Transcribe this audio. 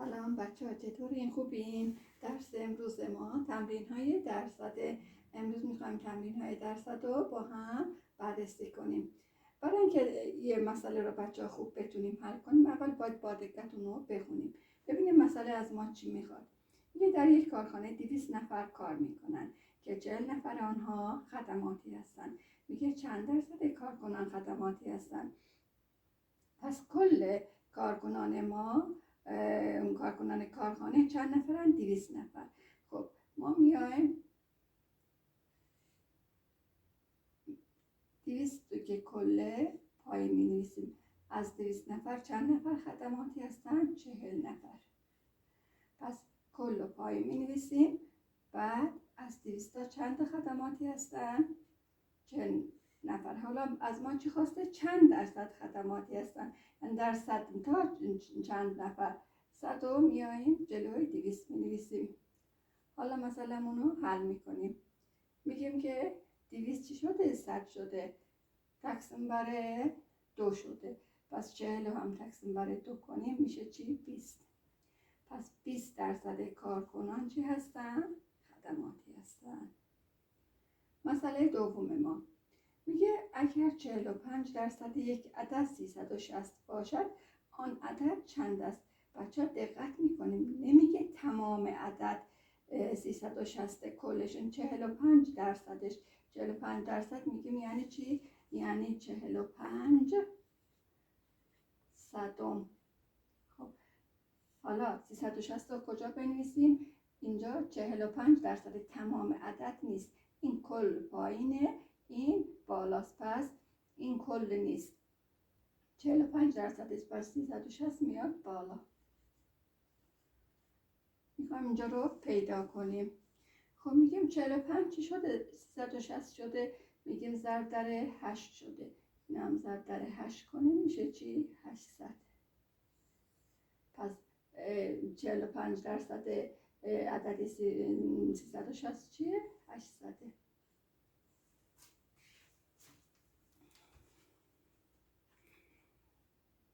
سلام بچه ها، چطورین؟ خوبین؟ درس امروز ما تمرین های درصد. امروز میخوایم تمرین های درصد رو با هم بررسی کنیم. برای اینکه یه مسئله رو بچه ها خوب بتونیم حل کنیم، اول باید با دقت رو بخونیم ببینیم مسئله از ما چی میخواد. میگه در یک کارخانه 200 نفر کار میکنن که 40 نفر آنها خدماتی هستن. میگه چند درصد کارکنان خدماتی هستن؟ پس کل کارکنان ما، کارکنان کارخانه چند نفرن؟ 200 نفر. خب ما میایم 200 که کل پای می نویسیم. از 200 نفر چند نفر خدماتی هستن؟ 40 نفر. پس کل پای می نویسیم. بعد از 200 تا چند خدماتی هستن؟ 40 نفر. حالا از ما چی خواسته؟ چند درصد خدماتی هستن، یعنی درصد تا چند نفر. 100 رو میاییم جلوی 200 می‌نویسیم. حالا مثلا رو حل میکنیم. میگیم که 200 چی شده؟ 100 شده. تقسیم بر 2 شده. پس 40 رو هم تقسیم بر 2 کنیم میشه چی؟ 20. پس 20 درصد کارکنان چی هستن؟ خدماتی هستن. مسئله دوم ما میگه اگر 45 درصد یک عدد 360 باشد، آن عدد چند است؟ بچه دقت میکنیم، نمیگه تمام عدد 360 کلشون، 45 درصدش. 45 درصد میگیم یعنی چی؟ یعنی 45 صدم. خب حالا 360 رو کجا بنویسیم؟ اینجا 45 درصد تمام عدد نیست، این کل پایینه، این بالاست، پس این کل نیست. 45 درصدش پس 360 میاد بالا. میخوایم اینجا رو پیدا کنیم. خب میگیم 45 چی شده؟ 360 شده. میگیم ضرب در 8 شده. این هم ضرب در 8 کنیم میشه چی؟ 800. پس 45 درصد عدد 360 چیه؟